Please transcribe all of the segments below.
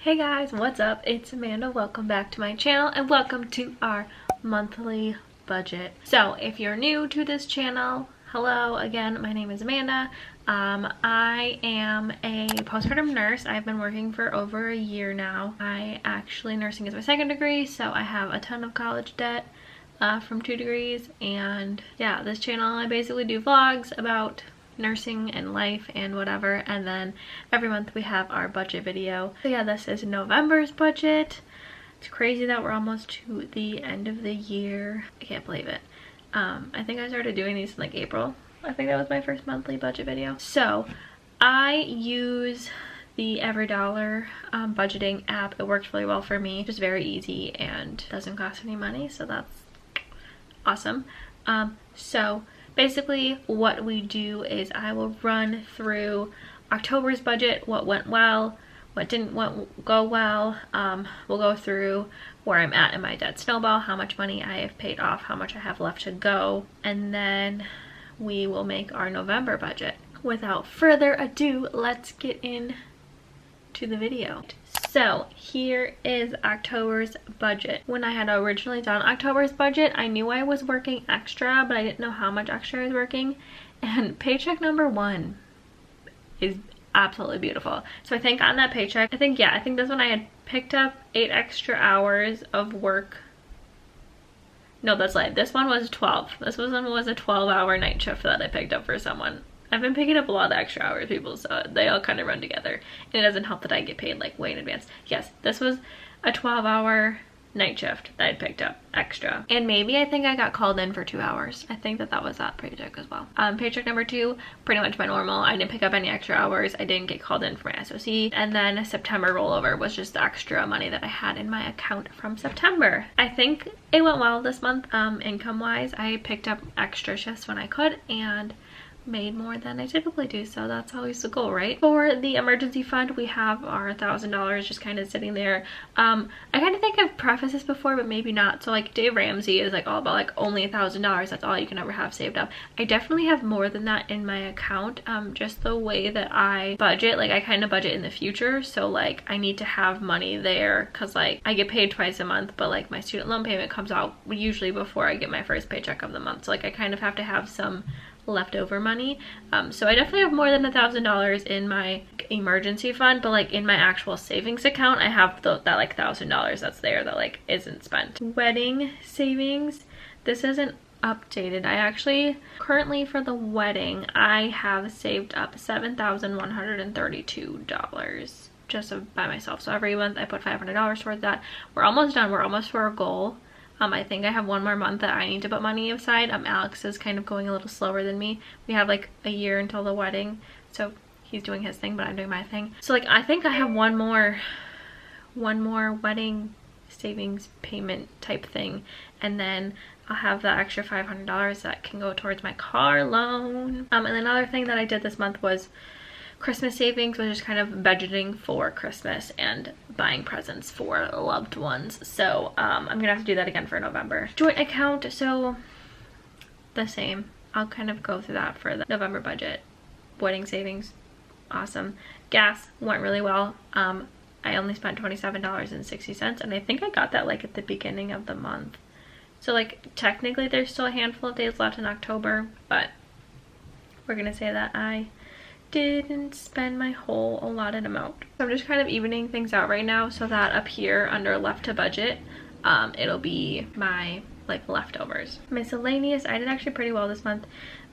Hey guys, what's up? It's Amanda. Welcome back to my channel and welcome to our monthly budget. So if you're new to this channel, hello again, my name is Amanda. I am a postpartum nurse. I've been working for over a year now. Nursing is my second degree, so I have a ton of college debt from 2 degrees, and yeah, this channel I basically do vlogs about nursing and life and whatever, and then every month we have our budget video. So yeah, this is November's budget. It's crazy that we're almost to the end of the year. I can't believe it. I think I started doing these in like April. I think that was my first monthly budget video. So I use the EveryDollar budgeting app. It works really well for me. Just very easy and doesn't cost any money, so that's awesome. So basically what we do is I will run through October's budget, what went well, what didn't go well. We'll go through where I'm at in my debt snowball, how much money I have paid off, how much I have left to go, and then we will make our November budget. Without further ado, let's get into the video. So here is October's budget. When I had originally done October's budget, I knew I was working extra, but I didn't know how much extra I was working. And paycheck number 1 is absolutely beautiful. So I think on that paycheck, I think this one I had picked up 8 extra hours of work. No, that's right. This one was 12. This one was a 12-hour night shift that I picked up for someone. I've been picking up a lot of extra hours, people, so they all kind of run together. And it doesn't help that I get paid like way in advance. Yes, this was a 12-hour night shift that I picked up extra. And maybe I think I got called in for 2 hours. I think that was that paycheck as well. Paycheck number 2, pretty much my normal. I didn't pick up any extra hours. I didn't get called in for my SOC. And then September rollover was just the extra money that I had in my account from September. I think it went well this month, income-wise. I picked up extra shifts when I could and made more than I typically do, so that's always the goal, right? For the emergency fund, we have our $1,000 just kind of sitting there. I kind of think I've prefaced this before, but maybe not. So like Dave Ramsey is like all about like only $1,000. That's all you can ever have saved up. I definitely have more than that in my account. Just the way that I budget, like I kind of budget in the future, so like I need to have money there because like I get paid twice a month, but like my student loan payment comes out usually before I get my first paycheck of the month, so like I kind of have to have some leftover money. So I definitely have more than $1,000 in my emergency fund, but like in my actual savings account I have that like $1,000 that's there that like isn't spent. Wedding savings, this isn't updated. I actually currently for the wedding I have saved up $7,132 just by myself. So every month I put $500 towards that. We're almost done. We're almost for our goal. I think I have 1 more month that I need to put money aside. Alex is kind of going a little slower than me. We have like a year until the wedding, so he's doing his thing, but I'm doing my thing. So like I think I have one more wedding savings payment type thing, and then I'll have the extra $500 that can go towards my car loan. And another thing that I did this month was Christmas savings, which is kind of budgeting for Christmas and buying presents for loved ones. So I'm gonna have to do that again for November. Joint account, so the same. I'll kind of go through that for the November budget. Wedding savings, awesome. Gas went really well. I only spent $27.60, and I think I got that like at the beginning of the month. So like technically there's still a handful of days left in October, but we're gonna say that I didn't spend my whole allotted amount. So I'm just kind of evening things out right now so that up here under left to budget, it'll be my like leftovers. Miscellaneous, I did actually pretty well this month.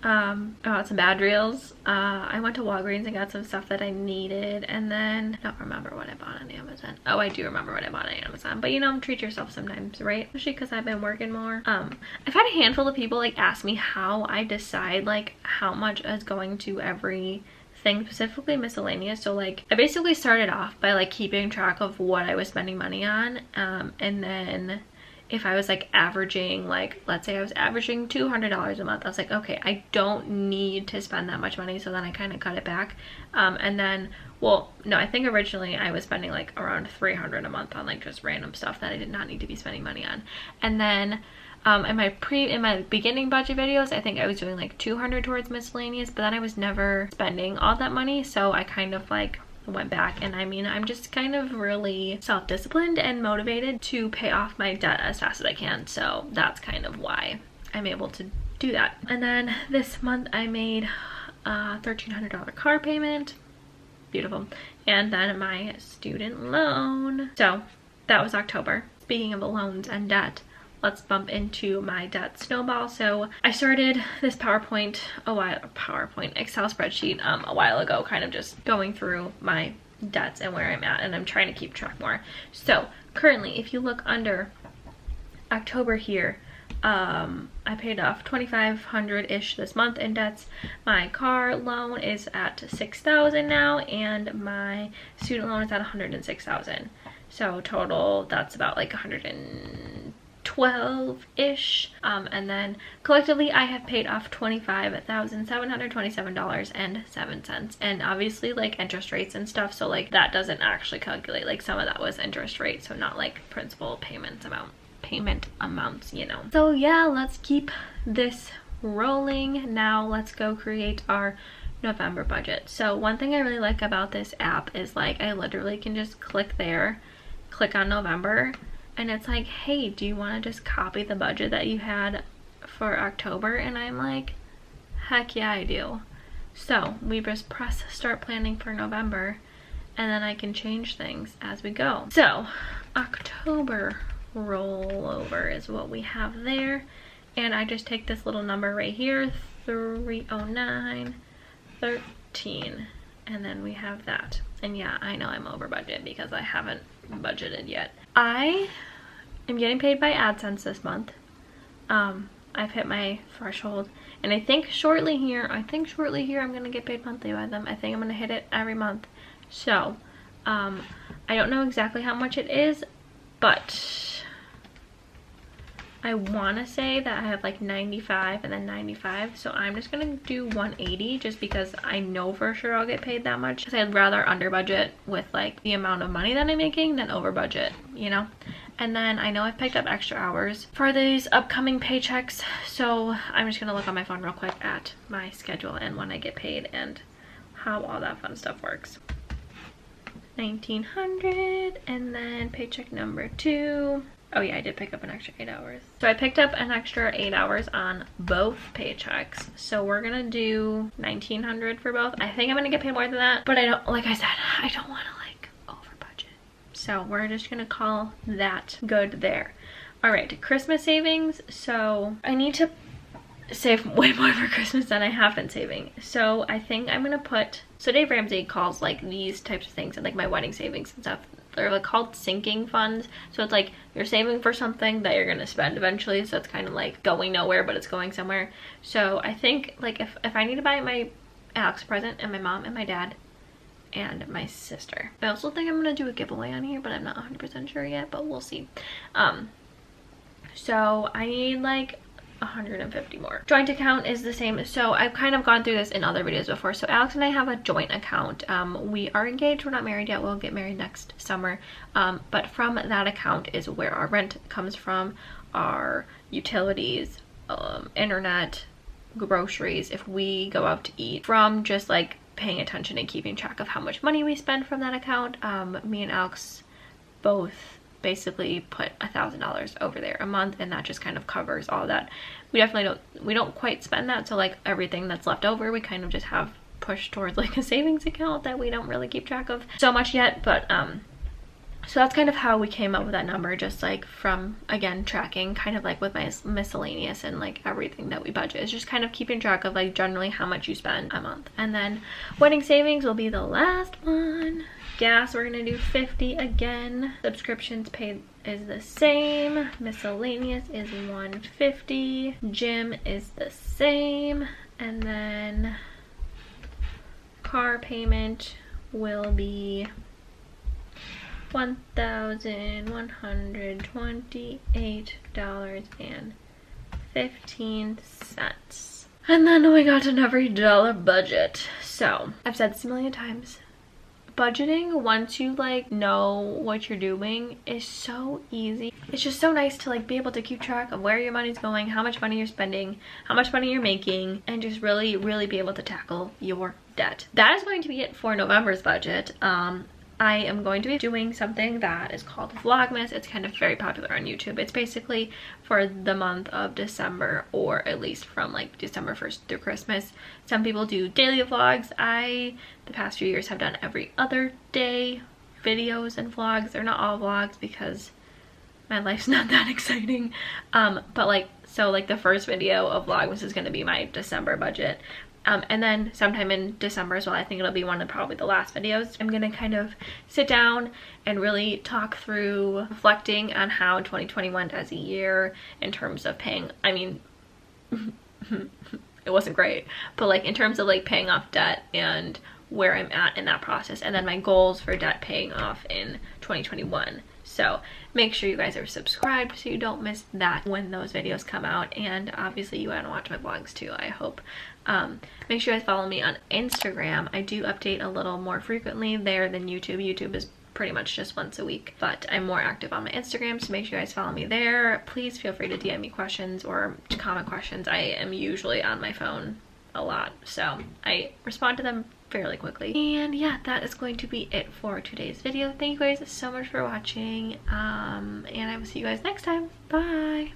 I bought some bad reels. I went to Walgreens and got some stuff that I needed, and then I don't remember what I bought on Amazon. Oh, I do remember what I bought on Amazon, but you know, treat yourself sometimes, right? Especially because I've been working more. I've had a handful of people like ask me how I decide like how much is going to every thing, specifically miscellaneous. So like I basically started off by like keeping track of what I was spending money on, and then if I was like averaging, like let's say I was averaging $200 a month, I was like, okay, I don't need to spend that much money, so then I kind of cut it back. And then, well, no, I think originally I was spending like around $300 a month on like just random stuff that I did not need to be spending money on. And then in my beginning budget videos, I think I was doing like $200 towards miscellaneous, but then I was never spending all that money, so I kind of like went back. And I mean, I'm just kind of really self-disciplined and motivated to pay off my debt as fast as I can. So that's kind of why I'm able to do that. And then this month I made a $1,300 car payment. Beautiful. And then my student loan. So that was October. Speaking of loans and debt, let's bump into my debt snowball. So I started this Excel spreadsheet a while ago, kind of just going through my debts and where I'm at, and I'm trying to keep track more. So currently, if you look under October here, I paid off $2,500-ish this month in debts. My car loan is at $6,000 now, and my student loan is at $106,000. So total, that's about like $112-ish. And then collectively, I have paid off $25,727.07. And obviously, like interest rates and stuff, so like that doesn't actually calculate. Like some of that was interest rate, so not like principal payment amounts, you know. So yeah, let's keep this rolling. Now let's go create our November budget. So one thing I really like about this app is like I literally can just click on November, and it's like, hey, do you want to just copy the budget that you had for October? And I'm like, heck yeah, I do. So we just press start planning for November, and then I can change things as we go. So October rollover is what we have there, and I just take this little number right here, 309.13, and then we have that. And yeah, I know I'm over budget because I haven't budgeted yet. I am getting paid by AdSense this month. I've hit my threshold, and I think shortly here I'm gonna get paid monthly by them. I think I'm gonna hit it every month. So I don't know exactly how much it is, but I want to say that I have like 95 and then 95, so I'm just gonna do 180 just because I know for sure I'll get paid that much, because I'd rather under budget with like the amount of money that I'm making than over budget, you know. And then I know I've picked up extra hours for these upcoming paychecks, so I'm just gonna look on my phone real quick at my schedule and when I get paid and how all that fun stuff works. 1,900, and then paycheck number 2. Oh yeah, I did pick up an extra 8 hours. So I picked up an extra 8 hours on both paychecks. So we're gonna do 1,900 for both. I think I'm gonna get paid more than that, but I don't, like I said, I don't wanna like over budget. So we're just gonna call that good there. All right, Christmas savings. So I need to save way more for Christmas than I have been saving. So I think I'm gonna put, so Dave Ramsey calls like these types of things and like my wedding savings and stuff, they're like called sinking funds. So it's like you're saving for something that you're gonna spend eventually, so it's kind of like going nowhere but it's going somewhere. So I think like if I need to buy my Alex a present, and my mom and my dad and my sister, I also think I'm gonna do a giveaway on here, but I'm not 100% sure yet, but we'll see. So I need like 150 more. Joint account is the same. So I've kind of gone through this in other videos before. So Alex and I have a joint account. We are engaged, we're not married yet, we'll get married next summer, but from that account is where our rent comes from, our utilities, internet, groceries, if we go out to eat, from just like paying attention and keeping track of how much money we spend from that account. Me and Alex both basically put $1,000 over there a month, and that just kind of covers all that. We don't quite spend that, so like everything that's left over we kind of just have pushed towards like a savings account that we don't really keep track of so much yet. But so that's kind of how we came up with that number, just like from, again, tracking kind of like with my miscellaneous and like everything that we budget. It's just kind of keeping track of like generally how much you spend a month. And then wedding savings will be the last one. Gas, we're gonna do 50 again. Subscriptions paid is the same. Miscellaneous is 150. Gym is the same. And then car payment will be $1,128.15. And then we got an EveryDollar budget. So I've said this a million times, budgeting, once you like know what you're doing, is so easy. It's just so nice to like be able to keep track of where your money's going, how much money you're spending, how much money you're making, and just really be able to tackle your debt. That is going to be it for November's budget. I am going to be doing something that is called Vlogmas. It's kind of very popular on YouTube. It's basically for the month of December, or at least from like December 1st through Christmas. Some people do daily vlogs. The past few years have done every other day videos and vlogs. They're not all vlogs because my life's not that exciting. But like, so like the first video of Vlogmas is going to be my December budget. And then sometime in December as well, I think it'll be one of probably the last videos. I'm gonna kind of sit down and really talk through reflecting on how 2020 went as a year in terms of paying, I mean, it wasn't great, but like in terms of like paying off debt and where I'm at in that process, and then my goals for debt paying off in 2021. So make sure you guys are subscribed so you don't miss that when those videos come out. And obviously you want to watch my vlogs too, I hope. Make sure you guys follow me on Instagram. I do update a little more frequently there than YouTube. YouTube is pretty much just once a week, but I'm more active on my Instagram, so make sure you guys follow me there. Please feel free to DM me questions or to comment questions. I am usually on my phone a lot, so I respond to them fairly quickly. And yeah, that is going to be it for today's video. Thank you guys so much for watching, and I will see you guys next time. Bye.